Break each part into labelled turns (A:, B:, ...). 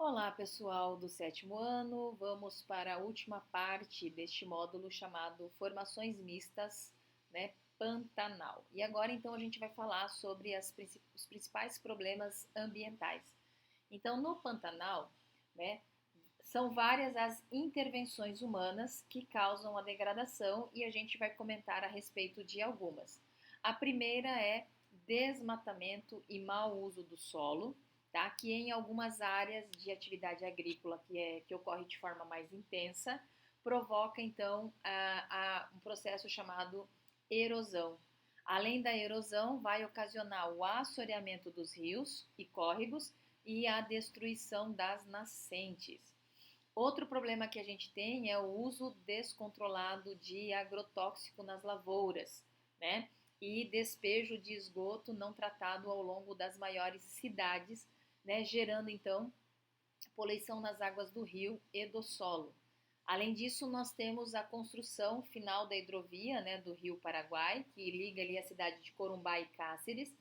A: Olá, pessoal do sétimo ano. Vamos para a última parte deste módulo chamado Formações Mistas, né, Pantanal. E agora, então, a gente vai falar sobre os principais problemas ambientais. Então, no Pantanal, né, são várias as intervenções humanas que causam a degradação e a gente vai comentar a respeito de algumas. A primeira é desmatamento e mau uso do solo, tá? Que em algumas áreas de atividade agrícola que ocorre de forma mais intensa, provoca então um processo chamado erosão. Além da erosão, vai ocasionar o assoreamento dos rios e córregos e a destruição das nascentes. Outro problema que a gente tem é o uso descontrolado de agrotóxico nas lavouras, né? E despejo de esgoto não tratado ao longo das maiores cidades, né? Gerando então poluição nas águas do rio e do solo. Além disso, nós temos a construção final da hidrovia, né, do Rio Paraguai, que liga ali a cidade de Corumbá e Cáceres,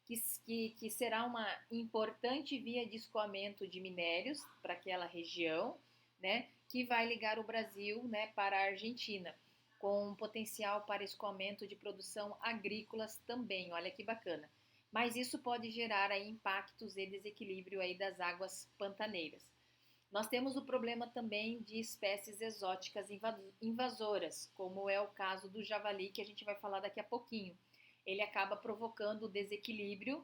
A: que será uma importante via de escoamento de minérios para aquela região, né, que vai ligar o Brasil, né, para a Argentina, com potencial para escoamento de produção agrícolas também. Olha que bacana. Mas isso pode gerar aí impactos e desequilíbrio aí das águas pantaneiras. Nós temos o problema também de espécies exóticas invasoras, como é o caso do javali, que a gente vai falar daqui a pouquinho. Ele acaba provocando desequilíbrio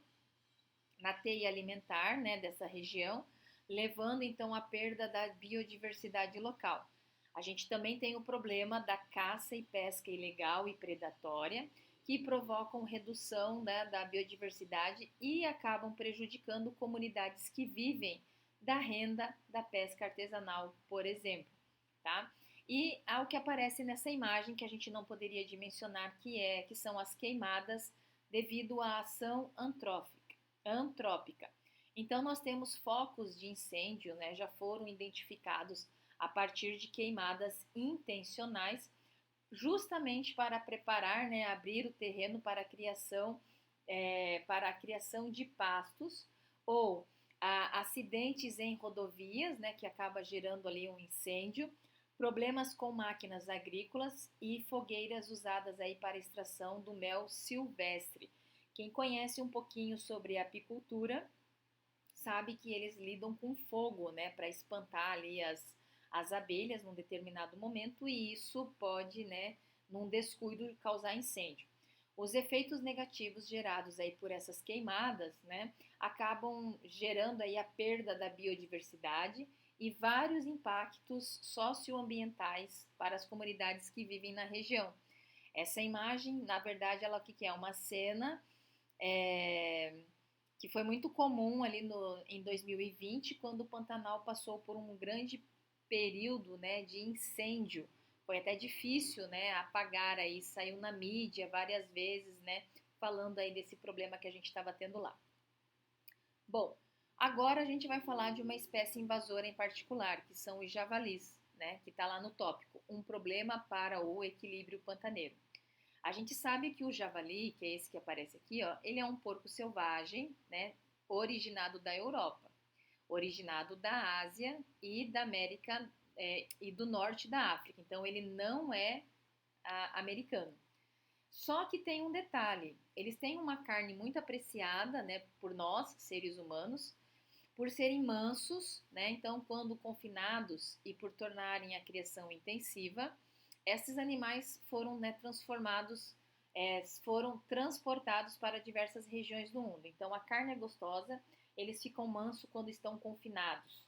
A: na teia alimentar, né, dessa região, levando então à perda da biodiversidade local. A gente também tem o problema da caça e pesca ilegal e predatória, que provocam redução, né, da biodiversidade e acabam prejudicando comunidades que vivem da renda da pesca artesanal, por exemplo, tá? E ao que aparece nessa imagem que a gente não poderia dimensionar que são as queimadas devido à ação antrópica. Então nós temos focos de incêndio, né, já foram identificados a partir de queimadas intencionais, justamente para preparar, né, abrir o terreno para a criação de pastos ou acidentes em rodovias, né, que acaba gerando ali um incêndio, problemas com máquinas agrícolas e fogueiras usadas aí para a extração do mel silvestre. Quem conhece um pouquinho sobre apicultura sabe que eles lidam com fogo, né, para espantar ali as abelhas num determinado momento e isso pode, né, num descuido causar incêndio. Os efeitos negativos gerados aí por essas queimadas, né, acabam gerando aí a perda da biodiversidade e vários impactos socioambientais para as comunidades que vivem na região. Essa imagem, na verdade, ela o que é? Uma cena é, que foi muito comum ali em 2020, quando o Pantanal passou por um grande período, né, de incêndio. Foi até difícil, né, apagar aí, saiu na mídia várias vezes, né, falando aí desse problema que a gente estava tendo lá. Bom, agora a gente vai falar de uma espécie invasora em particular, que são os javalis, né, que está lá no tópico, um problema para o equilíbrio pantaneiro. A gente sabe que o javali, que é esse que aparece aqui, ó, ele é um porco selvagem, né, originado da Europa, originado da Ásia e da América e do norte da África. Então ele não é americano. Só que tem um detalhe: eles têm uma carne muito apreciada, né, por nós, seres humanos, por serem mansos, né? Então, quando confinados e por tornarem a criação intensiva, esses animais foram, né, foram transportados para diversas regiões do mundo. Então, a carne é gostosa, eles ficam mansos quando estão confinados.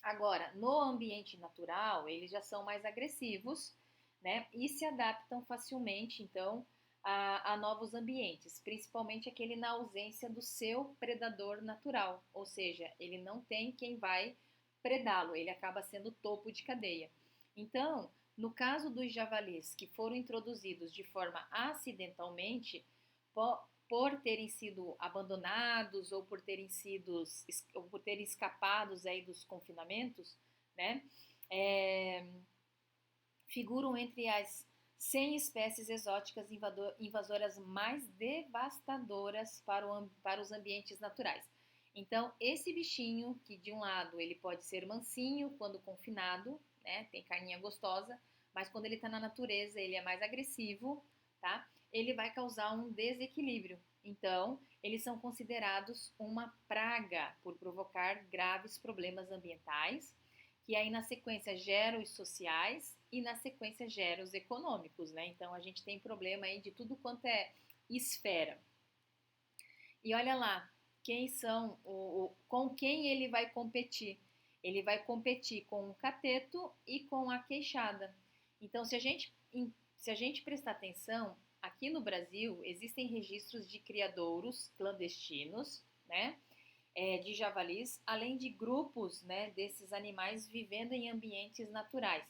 A: Agora, no ambiente natural, eles já são mais agressivos, né? E se adaptam facilmente, então, a novos ambientes, principalmente aquele na ausência do seu predador natural, ou seja, ele não tem quem vai predá-lo, ele acaba sendo topo de cadeia. Então, no caso dos javalis que foram introduzidos de forma acidentalmente, por terem sido abandonados ou por terem escapados aí dos confinamentos, né, é, figuram entre as 100 espécies exóticas invasoras mais devastadoras para os ambientes naturais. Então, esse bichinho, que de um lado ele pode ser mansinho quando confinado, né? Tem carninha gostosa, mas quando ele está na natureza ele é mais agressivo, tá? Ele vai causar um desequilíbrio. Então, eles são considerados uma praga por provocar graves problemas ambientais, que aí na sequência geram os sociais e na sequência geram os econômicos, né? Então, a gente tem problema aí de tudo quanto é esfera. E olha lá, com quem ele vai competir? Ele vai competir com o cateto e com a queixada. Então, se a gente prestar atenção, aqui no Brasil existem registros de criadouros clandestinos, né, de javalis, além de grupos, né, desses animais vivendo em ambientes naturais,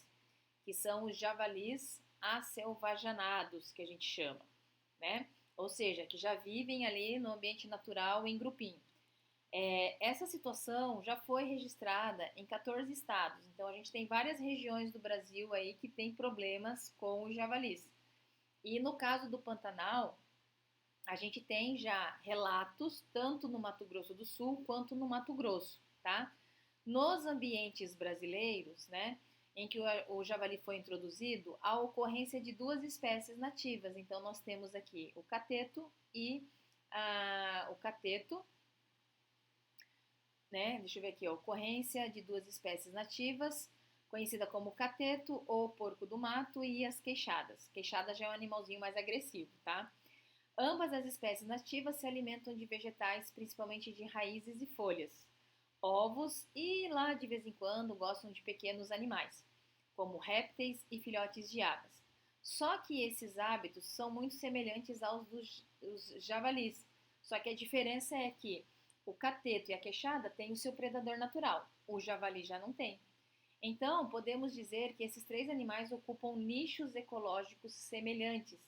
A: que são os javalis acelvaganados, que a gente chama, né? Ou seja, que já vivem ali no ambiente natural em grupinho. Essa situação já foi registrada em 14 estados, então a gente tem várias regiões do Brasil aí que tem problemas com os javalis. E no caso do Pantanal, a gente tem já relatos tanto no Mato Grosso do Sul quanto no Mato Grosso, tá? Nos ambientes brasileiros, né, em que o javali foi introduzido, a ocorrência de duas espécies nativas. Então, nós temos aqui o cateto e o cateto, né? Deixa eu ver aqui, a ocorrência de duas espécies nativas, conhecida como cateto ou porco do mato, e as queixadas. Queixada já é um animalzinho mais agressivo, tá? Ambas as espécies nativas se alimentam de vegetais, principalmente de raízes e folhas, ovos e lá de vez em quando gostam de pequenos animais, como répteis e filhotes de aves. Só que esses hábitos são muito semelhantes aos dos javalis. Só que a diferença é que o cateto e a queixada têm o seu predador natural, o javali já não tem. Então, podemos dizer que esses três animais ocupam nichos ecológicos semelhantes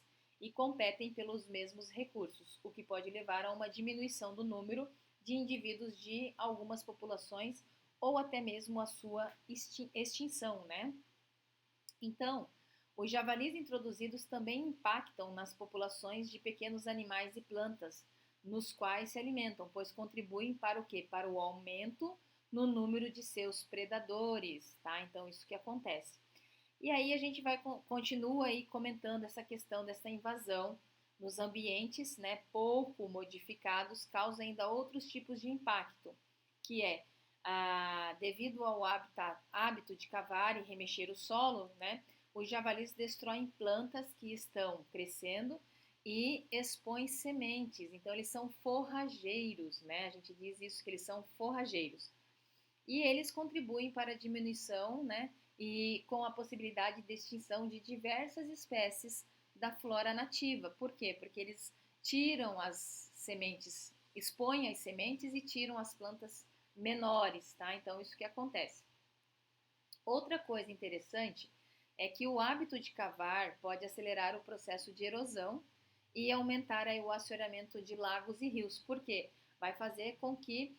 A: e competem pelos mesmos recursos, o que pode levar a uma diminuição do número de indivíduos de algumas populações ou até mesmo a sua extinção, né? Então, os javalis introduzidos também impactam nas populações de pequenos animais e plantas, nos quais se alimentam, pois contribuem para o quê? Para o aumento no número de seus predadores, tá? Então, isso que acontece. E aí a gente continua aí comentando essa questão dessa invasão nos ambientes, né, pouco modificados, causa ainda outros tipos de impacto, que é devido ao hábito de cavar e remexer o solo, né, os javalis destroem plantas que estão crescendo e expõem sementes. Então eles são forrageiros, né? A gente diz isso que eles são forrageiros. E eles contribuem para a diminuição, né, e com a possibilidade de extinção de diversas espécies da flora nativa. Por quê? Porque eles tiram as sementes, expõem as sementes e tiram as plantas menores, tá? Então, isso que acontece. Outra coisa interessante é que o hábito de cavar pode acelerar o processo de erosão e aumentar aí, o assoreamento de lagos e rios. Por quê? Vai fazer com que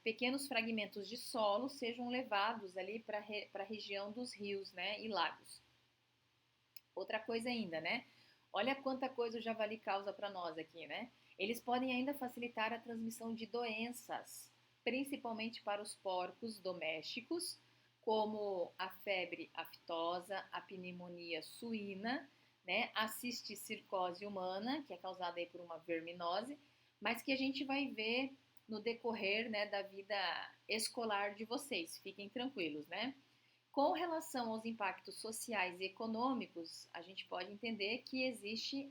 A: pequenos fragmentos de solo sejam levados ali para a região dos rios, né, e lagos. Outra coisa ainda, né? Olha quanta coisa o javali causa para nós aqui, né? Eles podem ainda facilitar a transmissão de doenças, principalmente para os porcos domésticos, como a febre aftosa, a pneumonia suína, né? A cisticircose humana, que é causada aí por uma verminose, mas que a gente vai ver no decorrer, né, da vida escolar de vocês. Fiquem tranquilos, né? Com relação aos impactos sociais e econômicos, a gente pode entender que existe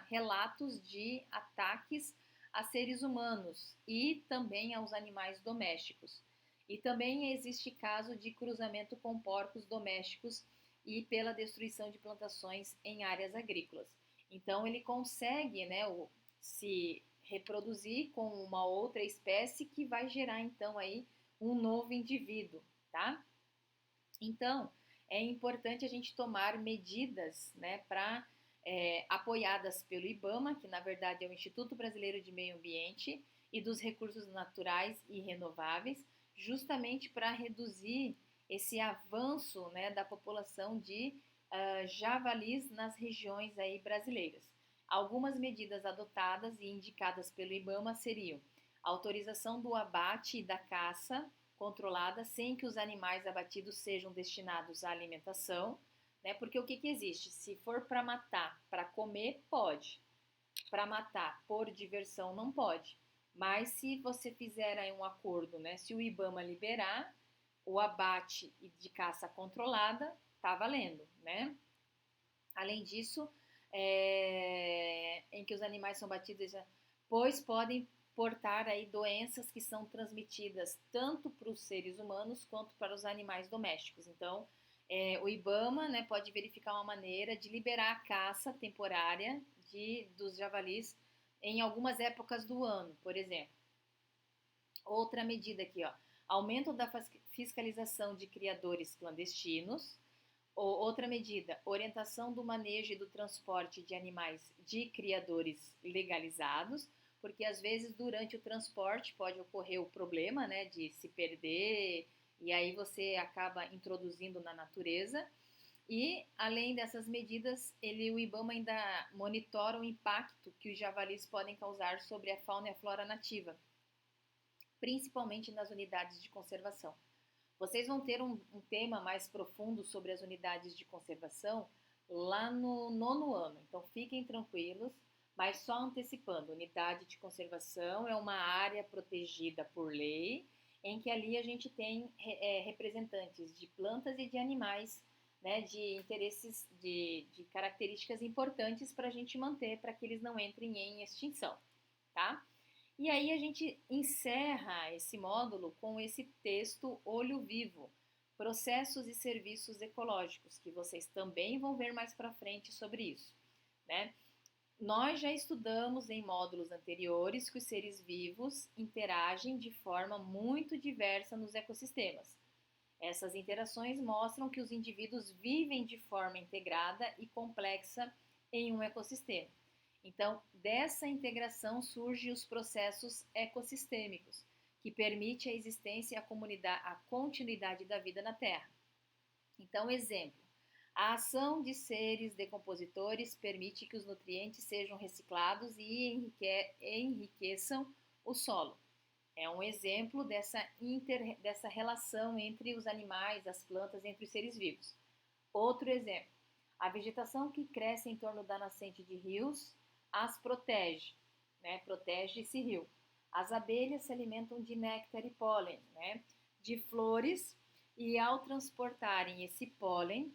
A: relatos de ataques a seres humanos e também aos animais domésticos. E também existe caso de cruzamento com porcos domésticos e pela destruição de plantações em áreas agrícolas. Então ele consegue, né, se reproduzir com uma outra espécie que vai gerar então aí um novo indivíduo, tá? Então, é importante a gente tomar medidas, né, apoiadas pelo IBAMA, que na verdade é o Instituto Brasileiro de Meio Ambiente e dos Recursos Naturais e Renováveis, justamente para reduzir esse avanço, né, da população de javalis nas regiões aí brasileiras. Algumas medidas adotadas e indicadas pelo IBAMA seriam Autorização do abate e da caça controlada sem que os animais abatidos sejam destinados à alimentação, né? Porque o que existe? Se for para matar, para comer, pode. Para matar por diversão, não pode. Mas se você fizer aí um acordo, né? Se o IBAMA liberar o abate de caça controlada, tá valendo, né? Além disso, em que os animais são batidos, pois podem portar aí doenças que são transmitidas tanto para os seres humanos quanto para os animais domésticos. Então, o IBAMA, né, pode verificar uma maneira de liberar a caça temporária dos javalis em algumas épocas do ano, por exemplo. Outra medida aqui, ó, aumento da fiscalização de criadores clandestinos. Outra medida, orientação do manejo e do transporte de animais de criadores legalizados, porque às vezes durante o transporte pode ocorrer o problema, né, de se perder e aí você acaba introduzindo na natureza. E além dessas medidas, o IBAMA ainda monitora o impacto que os javalis podem causar sobre a fauna e a flora nativa, principalmente nas unidades de conservação. Vocês vão ter um tema mais profundo sobre as unidades de conservação lá no 9º ano, então fiquem tranquilos, mas só antecipando, unidade de conservação é uma área protegida por lei, em que ali a gente tem representantes de plantas e de animais, né, de interesses, de características importantes para a gente manter, para que eles não entrem em extinção, tá? E aí a gente encerra esse módulo com esse texto Olho Vivo, Processos e Serviços Ecológicos, que vocês também vão ver mais para frente sobre isso, né? Nós já estudamos em módulos anteriores que os seres vivos interagem de forma muito diversa nos ecossistemas. Essas interações mostram que os indivíduos vivem de forma integrada e complexa em um ecossistema. Então, dessa integração surgem os processos ecossistêmicos, que permite a existência e a continuidade da vida na Terra. Então, exemplo, a ação de seres decompositores permite que os nutrientes sejam reciclados e enriqueçam o solo. É um exemplo dessa relação entre os animais, as plantas, entre os seres vivos. Outro exemplo, a vegetação que cresce em torno da nascente de rios as protege, né? Protege esse rio. As abelhas se alimentam de néctar e pólen, né? De flores, e ao transportarem esse pólen,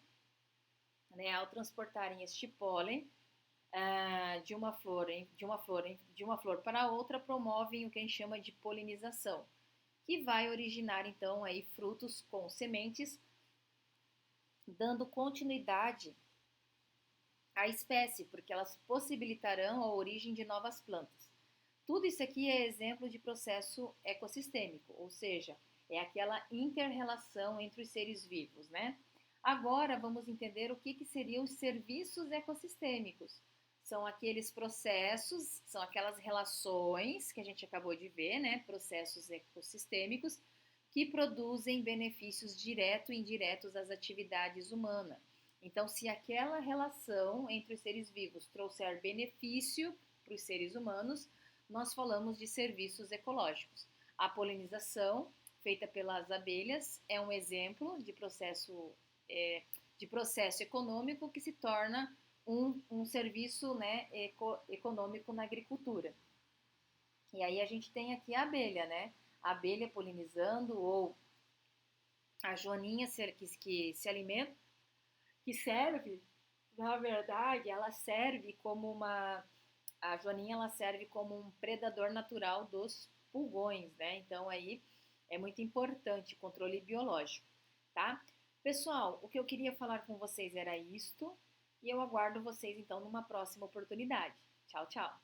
A: né? Ao transportarem este pólen de uma flor para outra, promovem o que a gente chama de polinização, que vai originar então aí frutos com sementes, dando continuidade a espécie, porque elas possibilitarão a origem de novas plantas. Tudo isso aqui é exemplo de processo ecossistêmico, ou seja, é aquela inter-relação entre os seres vivos, né? Agora vamos entender o que seriam os serviços ecossistêmicos. São aqueles processos, são aquelas relações que a gente acabou de ver, né? Processos ecossistêmicos que produzem benefícios diretos e indiretos às atividades humanas. Então, se aquela relação entre os seres vivos trouxer benefício para os seres humanos, nós falamos de serviços ecológicos. A polinização, feita pelas abelhas, é um exemplo de processo econômico que se torna um serviço, né, econômico na agricultura. E aí a gente tem aqui a abelha, né? A abelha polinizando, ou a joaninha que se alimenta, que serve, na verdade, ela serve como a joaninha ela serve como um predador natural dos pulgões, né? Então aí é muito importante o controle biológico, tá? Pessoal, o que eu queria falar com vocês era isto, e eu aguardo vocês então numa próxima oportunidade. Tchau, tchau!